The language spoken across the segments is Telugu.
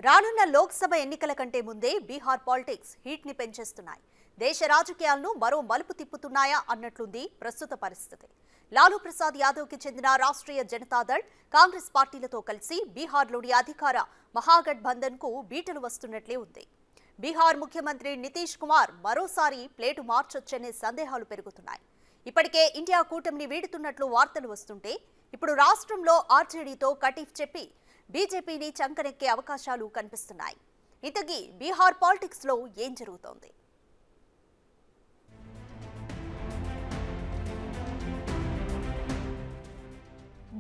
రానున్న లోక్సభ ఎన్నికల కంటే ముందే బీహార్ పాలిటిక్స్ హీట్ ని పెంచేస్తున్నాయి. దేశ రాజకీయాలను మరో మలుపు తిప్పుతున్నాయా అన్నట్లుంది ప్రస్తుత పరిస్థితి. లాలూ ప్రసాద్ యాదవ్ కి చెందిన రాష్ట్రీయ జనతాదళ్ కాంగ్రెస్ పార్టీలతో కలిసి బీహార్లోని అధికార మహాగఠబంధన్ కు బీటలు వస్తున్నట్లే ఉంది. బీహార్ ముఖ్యమంత్రి నితీష్ కుమార్ మరోసారి ప్లేటు మార్చొచ్చనే సందేహాలు పెరుగుతున్నాయి. ఇప్పటికే ఇండియా కూటమిని వీడుతున్నట్లు వార్తలు వస్తుంటే ఇప్పుడు రాష్ట్రంలో ఆర్జేడీతో కటీఫ్ చెప్పి బీజేపీని చంకనెక్కే అవకాశాలు కనిపిస్తున్నాయి. ఇంతకీ బీహార్ పాలిటిక్స్ లో ఏం జరుగుతోంది?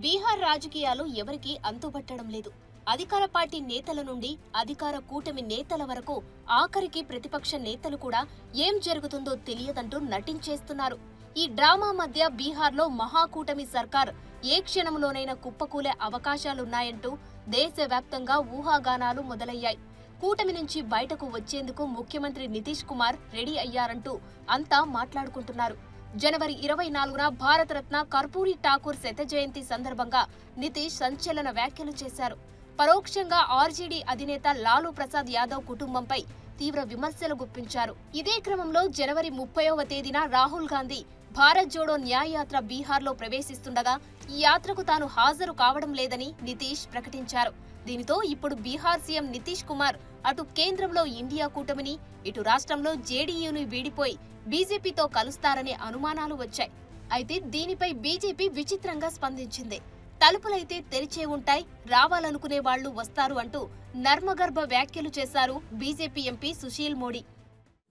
బీహార్ రాజకీయాలు ఎవరికీ అంతుబట్టడం లేదు. అధికార పార్టీ నేతల నుండి అధికార కూటమి నేతల వరకు ఆఖరికి ప్రతిపక్ష నేతలు కూడా ఏం జరుగుతుందో తెలియదంటూ నటించేస్తున్నారు. ఈ డ్రామా మధ్య బీహార్లో మహాకూటమి సర్కార్ ఏ క్షణంలోనైనా కుప్పకూలే అవకాశాలున్నాయంటూ దేశవ్యాప్తంగా ఊహాగానాలు మొదలయ్యాయి. కూటమి నుంచి బయటకు వచ్చేందుకు ముఖ్యమంత్రి నితీష్ కుమార్ రెడీ అయ్యారంటూ అంతా మాట్లాడుకుంటున్నారు. జనవరి 24న భారతరత్న కర్పూరి ఠాకూర్ శత జయంతి సందర్భంగా నితీష్ సంచలన వ్యాఖ్యలు చేశారు. పరోక్షంగా ఆర్జేడీ అధినేత లాలూ ప్రసాద్ యాదవ్ కుటుంబంపై తీవ్ర విమర్శలు గుప్పించారు. ఇదే క్రమంలో జనవరి 30వ తేదీన రాహుల్ గాంధీ భారత్ జోడో న్యాయ యాత్ర బీహార్లో ప్రవేశిస్తుండగా ఈ యాత్రకు తాను హాజరు కావడం లేదని నితీష్ ప్రకటించారు. దీనితో ఇప్పుడు బీహార్ సీఎం నితీష్ కుమార్ అటు కేంద్రంలో ఇండియా కూటమిని, ఇటు రాష్ట్రంలో జేడీయూని వీడిపోయి బీజేపీతో కలుస్తారనే అనుమానాలు వచ్చాయి. అయితే దీనిపై బీజేపీ విచిత్రంగా స్పందించింది. తలుపులైతే తెరిచే ఉంటాయి, రావాలనుకునే వాళ్లు వస్తారు అంటూ నర్మగర్భ వ్యాఖ్యలు చేశారు బీజేపీ ఎంపీ సుశీల్ మోడీ.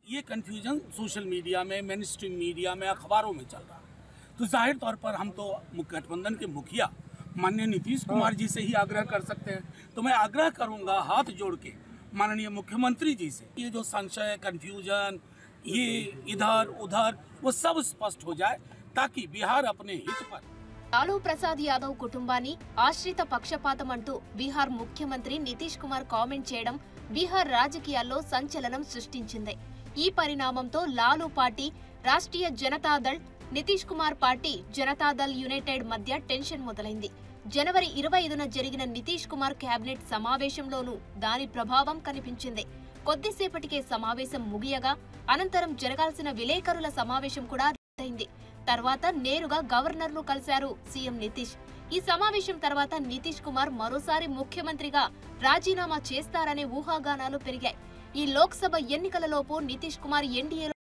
ये कन्फ्यूजन सोशल मीडिया में, मेन स्ट्रीम मीडिया में, अखबारों में चल रहा है, तो जाहिर तौर पर हम तो गठबंधन के मुखिया माननीय नीतीश कुमार जी से ही आग्रह कर सकते हैं। तो मैं आग्रह करूंगा हाथ जोड़ के माननीय मुख्यमंत्री जी से, ये जो संशय, कन्फ्यूजन, ये इधर उधर, वो सब स्पष्ट हो जाए ताकि बिहार अपने हित पर। లాలూ ప్రసాద్ యాదవ్ కుటుంబాన్ని ఆశ్రిత పక్షపాతం అంటూ బీహార్ ముఖ్యమంత్రి నితీష్ కుమార్ కామెంట్ చేయడం బీహార్ రాజకీయాల్లో సంచలనం సృష్టించింది. ఈ పరిణామంతో Lalu party Rashtriya Janata Dal, Nitish Kumar party Janata Dal United మధ్య టెన్షన్ మొదలైంది. జనవరి 25న జరిగిన నితీష్ కుమార్ కేబినెట్ సమావేశంలోనూ దాని ప్రభావం కనిపించింది. కొద్దిసేపటికే సమావేశం ముగియగా అనంతరం జరగాల్సిన విలేకరుల సమావేశం కూడా రద్దయింది. తర్వాత నేరుగా గవర్నర్ను కలిశారు సీఎం నితీష్. ఈ సమావేశం తర్వాత నితీష్ కుమార్ మరోసారి ముఖ్యమంత్రిగా రాజీనామా చేస్తారనే ఊహాగానాలు పెరిగాయి. ఈ లోక్సభ ఎన్నికలలోపు నితీష్ కుమార్ ఎన్డీఏలో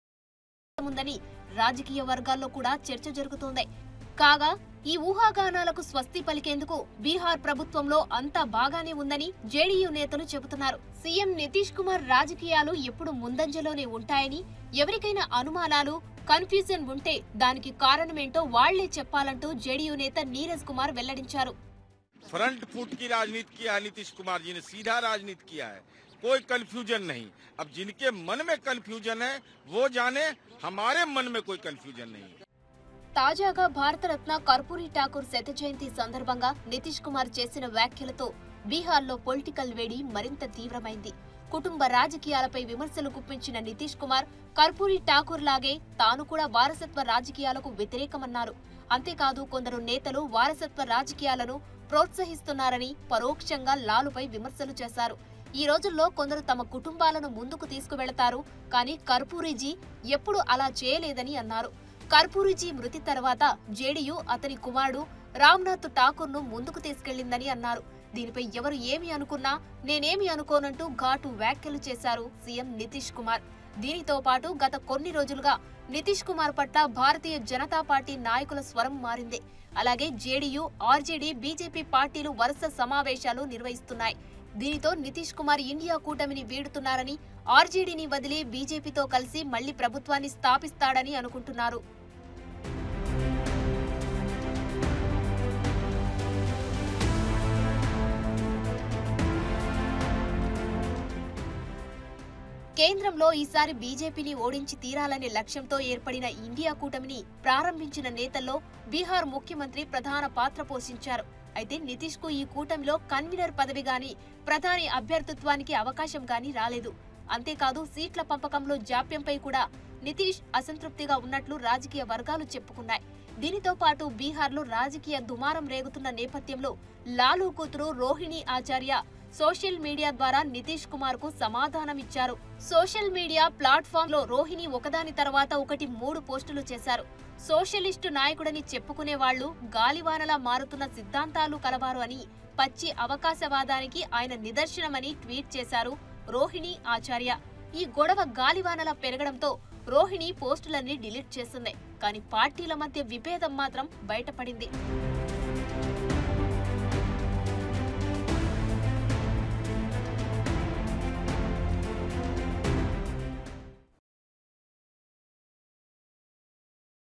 ఉందని రాజకీయ వర్గాల్లో కూడా చర్చ జరుగుతోంది. కాగా ఈ ఊహాగానాలకు స్వస్తి పలికేందుకు బీహార్ ప్రభుత్వంలో అంతా బాగానే ఉందని జేడీయూ నేతలు చెబుతున్నారు. సీఎం నితీష్ కుమార్ రాజకీయాలు ఎప్పుడు ముందంజలోనే ఉంటాయని, ఎవరికైనా అనుమానాలు, కన్ఫ్యూజన్ ఉంటే దానికి కారణమేంటో వాళ్లే చెప్పాలంటూ జేడీయూ నేత నీరజ్ కుమార్ వెల్లడించారు. फ्रंट फुट की राजनीति किया है नीतीश कुमार जी ने, सीधा राजनीति किया है, कोई कंफ्यूजन नहीं। अब जिनके मन में कंफ्यूजन है वो जाने, हमारे मन में कोई कंफ्यूजन नहीं। తాజాగా భారతరత్న కర్పూరి ఠాకూర్ శత జయంతి సందర్భంగా నితీష్ కుమార్ చేసిన వ్యాఖ్యలతో బీహార్లో పొలిటికల్ వేడి మరింత తీవ్రమైంది. కుటుంబ రాజకీయాలపై విమర్శలు గుప్పించిన నితీష్ కుమార్ కర్పూరి ఠాకూర్ లాగే తాను కూడా వారసత్వ రాజకీయాలకు వ్యతిరేకమన్నారు. అంతేకాదు కొందరు నేతలు వారసత్వ రాజకీయాలను ప్రోత్సహిస్తున్నారని పరోక్షంగా లాలుపై విమర్శలు చేశారు. ఈ రోజుల్లో కొందరు తమ కుటుంబాలను ముందుకు తీసుకువెళతారు, కానీ కర్పూరీజీ ఎప్పుడు అలా చేయలేదని అన్నారు. కర్పూరీజీ మృతి తర్వాత జేడీయూ అతని కుమారుడు రామ్నాథ్ ఠాకూర్ను ముందుకు తీసుకెళ్లిందని అన్నారు. దీనిపై ఎవరు ఏమి అనుకున్నా నేనేమి అనుకోనంటూ ఘాటు వ్యాఖ్యలు చేశారు సీఎం నితీష్ కుమార్. దీనితో పాటు గత కొన్ని రోజులుగా నితీష్ కుమార్ పట్ల భారతీయ జనతా పార్టీ నాయకుల స్వరం మారింది. అలాగే జేడీయూ, ఆర్జేడీ, బీజేపీ పార్టీలు వరుస సమావేశాలు నిర్వహిస్తున్నాయి. దీనితో నితీష్ కుమార్ ఇండియా కూటమిని వీడుతున్నారని, ఆర్జేడీని వదిలి బీజేపీతో కలిసి మళ్లీ ప్రభుత్వాన్ని స్థాపిస్తాడని అనుకుంటున్నారు. కేంద్రంలో ఈసారి బీజేపీని ఓడించి తీరాలనే లక్ష్యంతో ఏర్పడిన ఇండియా కూటమిని ప్రారంభించిన నేతల్లో బీహార్ ముఖ్యమంత్రి ప్రధాన పాత్ర పోషించారు. అయితే నితీష్ కు ఈ కూటమిలో కన్వీనర్ పదవి గాని, ప్రధాని అభ్యర్థిత్వానికి అవకాశం గాని రాలేదు. అంతేకాదు సీట్ల పంపకంలో జాప్యంపై కూడా నితీష్ అసంతృప్తిగా ఉన్నట్లు రాజకీయ వర్గాలు చెప్పుకున్నాయి. దీనితో పాటు బీహార్లో రాజకీయ దుమారం రేగుతున్న నేపథ్యంలో లాలూ కూతురు రోహిణి ఆచార్య సోషల్ మీడియా ద్వారా నితీష్ కుమార్ కు సమాధానం ఇచ్చారు. సోషల్ మీడియా ప్లాట్ఫామ్ లో రోహిణి ఒకదాని తర్వాత ఒకటి 3 పోస్టులు చేశారు. సోషలిస్టు నాయకుడని చెప్పుకునే వాళ్లు గాలివానలా మారుతున్న సిద్ధాంతాలు కలవారు అని, పచ్చి అవకాశవాదానికి ఆయన నిదర్శనమని ట్వీట్ చేశారు రోహిణి ఆచార్య. ఈ గొడవ గాలివానలా పెరగడంతో రోహిణి పోస్టులన్నీ డిలీట్ చేసింది. కానీ పార్టీల మధ్య విభేదం మాత్రం బయటపడింది.